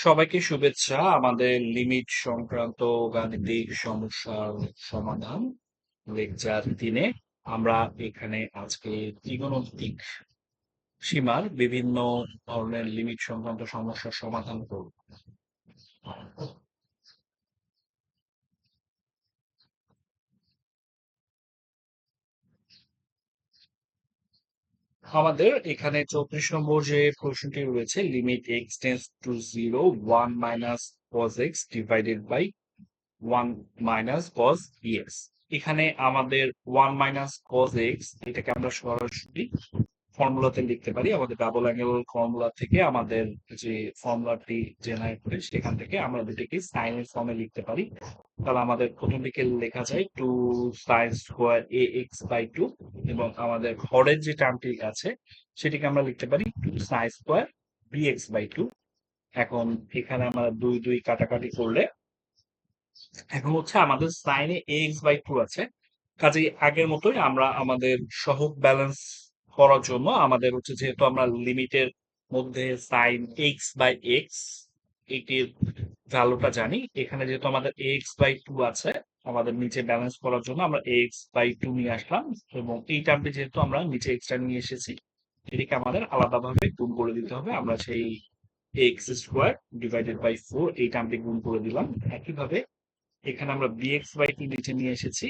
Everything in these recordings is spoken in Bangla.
সবাইকে শুভেচ্ছা আমাদের লিমিট সংক্রান্ত গাণিতিক সমস্যার সমাধান লেকচার 3-এ আমরা এখানে আজকে ত্রিকোণমিতিক সীমার বিভিন্ন ধরনের লিমিট সংক্রান্ত সমস্যার সমাধান করব। আমাদের এখানে 34 নম্বর যে প্রশ্নটি রয়েছে, limit x tends to 0 1 minus cos x divided by 1 minus cos dx। এখানে আমাদের 1 মাইনাস cos x এটাকে আমরা সরাসরি ফর্মুলাতে লিখতে পারি। আমাদের ডাবল অ্যাঙ্গেল ফর্মুলা থেকে আমাদের যে ফর্মুলাটি জেনারেট করে সেখান থেকে আমরা দুটিকে সাইনের ফর্মে লিখতে পারি। তাহলে আমাদের প্রথম দিকে লেখা যায় 2 sine square a x by 2, এবং আমাদের হরের যে টার্মটি আছে সেটিকে আমরা লিখতে পারি 2 sine square b x by 2। এখন এখানে আমরা দুই দুই কাটাকাটি করলে এখন হচ্ছে আমাদের সাইনে এ এক্স বাই 2 আছে। কাজেই আগের মতোই আমরা আমাদের সহগ ব্যালেন্স করার জন্য আমাদের হচ্ছে, যেহেতু আমরা লিমিটের মধ্যে সাইন এক্স বাই এক্স এটির ভ্যালুটা জানি, এখানে যেহেতু আমাদের এক্স বাই 2 আছে, আমাদের নিচে ব্যালেন্স করার জন্য আমরা এক্স বাই 2 নিয়ে আসলাম। এবং এই টার্মটি যেহেতু আমরা নিচে এক্সট্রা নিয়ে এসেছি, এটিকে আমাদের আলাদাভাবে গুণ করে দিতে হবে। আমরা সেই এক্স স্কোয়ার ডিভাইডেড বাই 4 এই টার্মটি গুণ করে দিলাম। একইভাবে এখানে আমরা bx বাই 2 নিচে নিয়ে এসেছি।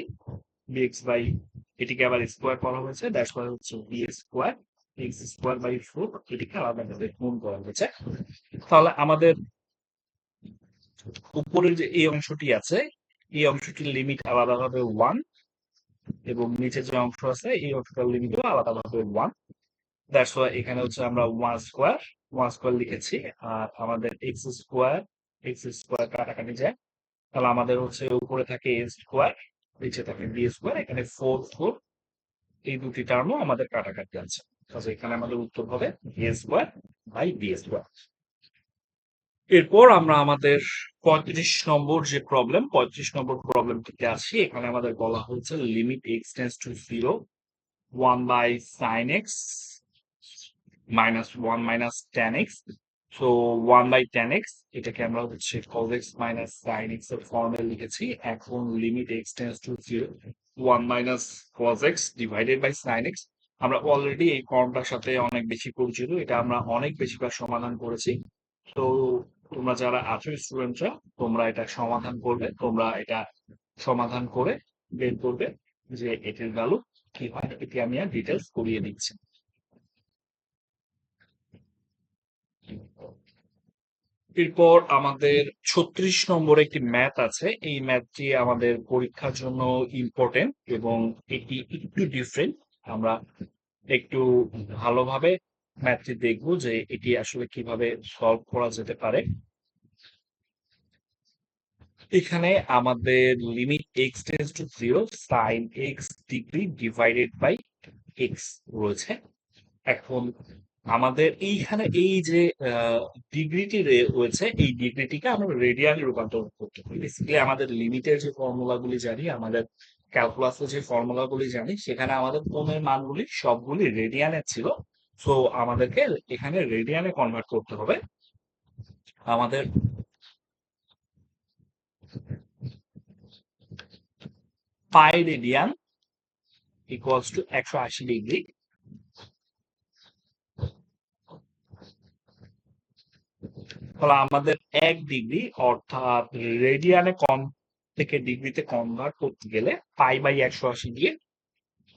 bx বাই, এটিকে আবার স্কোয়ার করা হয়েছে, দ্যাটস ওয়াই হচ্ছে b square x square by 4, এটিকে আলাদাভাবে গুণ করা হয়েছে। তাহলে আমাদের উপরের যে এই অংশটি আছে, এই অংশটির লিমিট আলাদাভাবে 1, এবং নিচে যে অংশ আছে এই অংশটার লিমিটও আলাদাভাবে 1। দ্যাটস ওয়াই এখানে হচ্ছে আমরা 1 স্কোয়ার লিখেছি। আর আমাদের এক্স স্কোয়ার কাটাকাটি যায়, তাহলে আমাদের হচ্ছে উপরে থাকে এ স্কোয়ার, নিচে থাকে বি স্কোয়ার, এখানে 4 এই দুটি টার্মও আমাদের কাটাকাটি আছে। তাহলে এখানে আমাদের উত্তর হবে এ স্কোয়ার বাই বি স্কোয়ার। এরপর আমরা আমাদের 35 নম্বর যে প্রবলেম, 35 নম্বর প্রবলেমটিতে আসি। এখানে আমাদের বলা হচ্ছে limit x tends to 0 1 by sine x minus 1 minus tan x. So 1 by tan x এটাকে আমরা হচ্ছে cos x minus sine x এর ফর্মে লিখেছি। এখন limit x tends to 0 1 minus cos x divided by sine x, আমরা অলরেডি এই ফর্মটার সাথে অনেক বেশি পরিচিত, এটা আমরা অনেক বেশিবার সমাধান করেছি। তো তোমরা যারা আছো স্টুডেন্টরা, তোমরা এটা সমাধান করবে, তোমরা এটা সমাধান করে বের করবে যে এটির ভ্যালু কি হয়। এটি আমি আর ডিটেলস করিয়ে দিচ্ছি। এরপর আমাদের 36 নম্বর একটি ম্যাথ আছে। এই ম্যাথটি আমাদের পরীক্ষার জন্য ইম্পর্টেন্ট, এবং এটি একটু ডিফারেন্ট। আমরা একটু ভালোভাবে ম্যাথটি দেখব যে এটি আসলে কিভাবে সলভ করা যেতে পারে। এখানে আমাদের limit x tends to 0 sine x degree divided by x রয়েছে। এখন আমাদের এইখানে এই যে ডিগ্রিটি রয়েছে, এই ডিগ্রিটিকে আমরা রেডিয়ানে রূপান্তর করতে পারি। বেসিক্যালি আমাদের লিমিটের যে ফর্মুলাগুলি জানি, আমাদের ক্যালকুলাসের যে ফর্মুলাগুলি জানি, সেখানে আমাদের কোণের মানগুলি সবগুলি রেডিয়ানের ছিল। সো আমাদেরকে এখানে রেডিয়ানে কনভার্ট করতে হবে। আমাদের পাই রেডিয়ান ইকুয়ালস টু 180 ডিগ্রি। তাহলে আমাদের 1 ডিগ্রি অর্থাৎ রেডিয়ানে কম থেকে ডিগ্রিতে কনভার্ট করতে গেলে পাই বাই 180 দিয়ে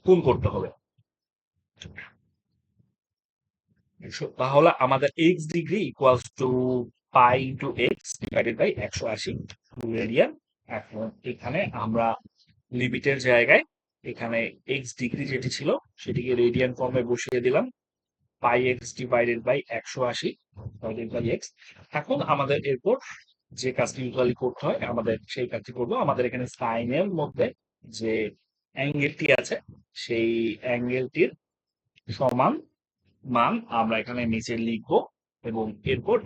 গুণ করতে হবে। তাহলে আমাদের x degree equals to pi into x divided by 180 radian. এখন এখানে আমরা লিমিটের জায়গায় এখানে এক্স ডিগ্রি যেটি ছিল সেটিকে রেডিয়ান ফর্মে বসিয়ে দিলাম, pi x divided by 180 divided by x. এখন আমাদের এরপর যে কাজটি ইউজুয়ালি করতে হয়, আমাদের সেই কাজটি করবো। আমাদের এখানে সাইনের মধ্যে যে অ্যাঙ্গেলটি আছে, সেই অ্যাঙ্গেলটির সমান মান আমরা এখানে নিচে লিখবো, এবং এরপর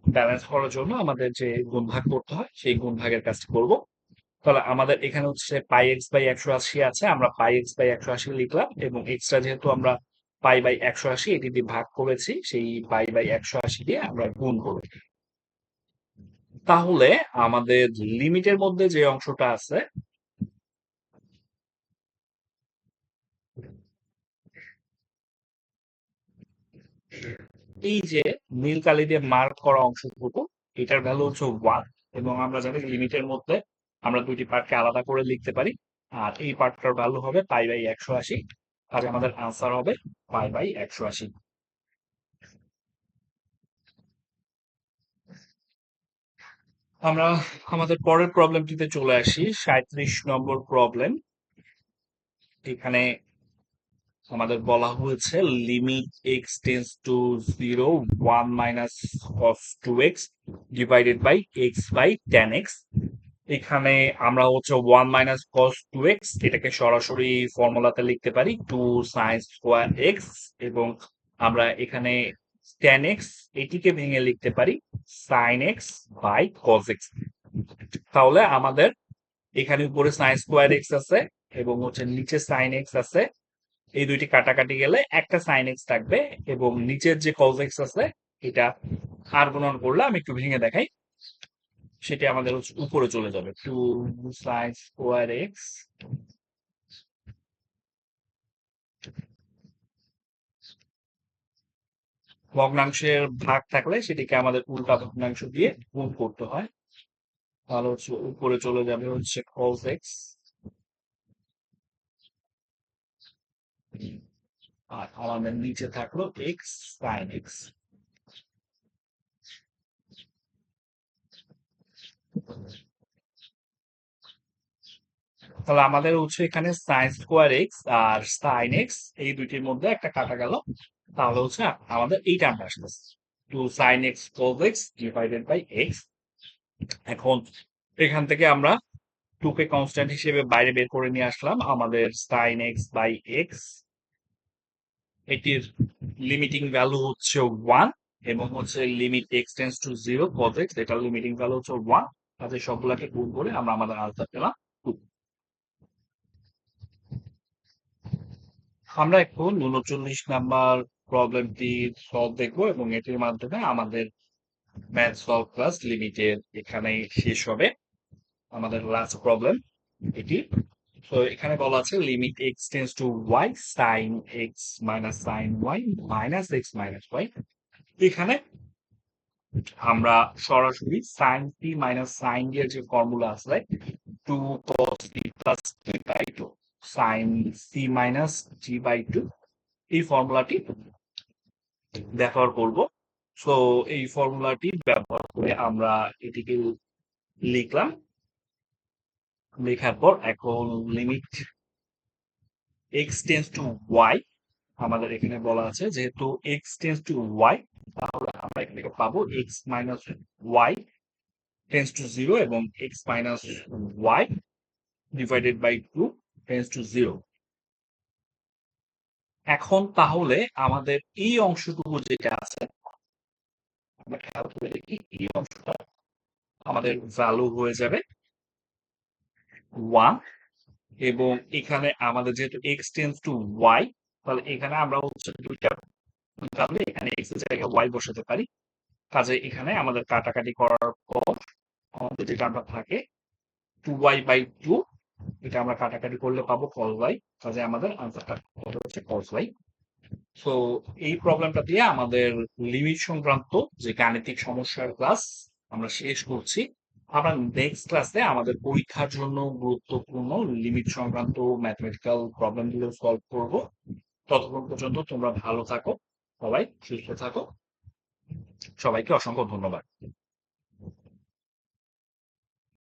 ব্যালেন্স করার জন্য আমাদের যে গুণভাগ করতে হয় সেই গুণভাগের কাজটি করব। তাহলে আমাদের এখানে হচ্ছে পাই এক্স বাই 180 আছে, আমরা পাই এক্স বাই 180 লিখলাম, এবং এক্সট্রা যেহেতু আমরা পাই বাই 180 এটি দিয়ে ভাগ করেছি, সেই পাই বাই 180 দিয়ে আমরা গুণ করব। তাহলে আমাদের লিমিটের মধ্যে যে অংশটা আছে এই যে নীল কালি দিয়ে মার্ক করা অংশটুকু এটার ভ্যালু হচ্ছে 1 এবং আমরা জানি লিমিটের মধ্যে আমরা দুইটি পার্টকে আলাদা করে লিখতে পারি আর এই পার্টটার ভ্যালু হবে পাই বাই 180 আর আমাদের আনসার হবে পাই বাই 180। আমরা আমাদের পরের প্রবলেমটিতে চলে আসি 37 নম্বর প্রবলেম। এখানে আমাদের বলা হয়েছে limit x tends to 0 1 minus cos 2x divided by x by tan x। এখানে আমরা হচ্ছে 1 মাইনাস কস 2x এটাকে সরাসরি ফর্মুলাতে লিখতে পারি 2 সাইন স্কোয়ার এক্স এবং আমরা এখানে tan x এটিকে ভেঙে লিখতে পারি sine x by cos x. তাহলে আমাদের এখানে উপরে সাইন স্কোয়ার এক্স আছে এবং হচ্ছে নিচে সাইন এক্স আছে, এই দুইটি কাটাকাটি গেলে একটা সাইন এক্স থাকবে এবং নিচের যে কজ এক্স আছে এটা আর গুণন করলে আমি একটু ভেঙে দেখাই, সেটা আমাদের হচ্ছে উপরে চলে যাবে 2 সাইন স্কোয়ার এক্স ভগ্নাংশের ভাগ থাকলে সেটিকে আমাদের উল্টা ভগ্নাংশ দিয়ে গুণ করতে হয়, তাহলে হচ্ছে উপরে চলে যাবে হচ্ছে কজ এক্স আর আমাদের নিচে থাকলো এক্স সাইন এক্স। তাহলে আমাদের হচ্ছে এখানে সাইন স্কোয়ার এক্স আর সাইন এক্স এই দুইটির মধ্যে একটা কাটা গেল, তাহলে হচ্ছে আমাদের এই টার্মটা আসতেছে 2 sine x cos x divided by x. এখন এখান থেকে আমরা 2 কে কনস্ট্যান্ট হিসেবে বাইরে বের করে নিয়ে আসলাম, আমাদের সাইন এক্স বাই এক্স এটির লিমিটিং ভ্যালু হচ্ছে 1 এবং হচ্ছে limit x tends to 0 cos x এটার লিমিটিং ভ্যালু হচ্ছে 1, তাহলে সবগুলাকে গুণ করে আমরা আমাদের আনসার পেলাম 2। আমরা এখন 39 নাম্বার প্রবলেমটি সলভ দেখবো এবং এটির মাধ্যমে আমাদের ম্যাথ সলভ ক্লাস লিমিটের এখানেই শেষ হবে। আমাদের লাস্ট প্রবলেম এটি। তো এখানে বলা আছে limit x tends to y sine x minus sine y minus x minus y. এখানে আমরা সরাসরি sine t minus sine d এর যে ফর্মুলা আছে 2 cos t plus t by 2 sine c minus t by 2 এই ফর্মুলাটি ব্যবহার করব। সো এই ফর্মুলাটি ব্যবহার করে আমরা এটিকে লিখলাম, লেখার পর এখন limit x tends to y আমাদের এখানে বলা আছে যেহেতু এক্স টেন্স টু ওয়াই তাহলে আমরা এখানে পাবো x minus y tends to 0 এবং x minus y divided by 2 tends to 0। এখন তাহলে আমাদের এই অংশটুকু যেটা আছে আমরা খেয়াল করে দেখি এই অংশটা আমাদের ভ্যালু হয়ে যাবে 1 এবং এখানে আমাদের যেহেতু এক্স টেন্স টু ওয়াই তাহলে এখানে আমরা হচ্ছে দুইটা তাহলে এখানে এক্স এর জায়গায় ওয়াই বসাতে পারি, কাজে এখানে আমাদের কাটাকাটি করার পর আমাদের যে টার্মটা থাকে 2y বাই 2 এটা আমরা কাটাকাটি করলে পাবো cos y, কাজে আমাদের আনসারটা হচ্ছে cos y। সো এই প্রবলেমটা দিয়ে আমাদের লিমিট সংক্রান্ত যে গাণিতিক সমস্যার ক্লাস আমরা শেষ করছি। আমরা নেক্সট ক্লাসে আমাদের পরীক্ষার জন্য গুরুত্বপূর্ণ লিমিট সংক্রান্ত ম্যাথমেটিক্যাল প্রবলেমগুলো সলভ করব। ততক্ষণ পর্যন্ত তোমরা ভালো থাকো, সবাই সুস্থ থাকো, সবাইকে অসংখ্য ধন্যবাদ।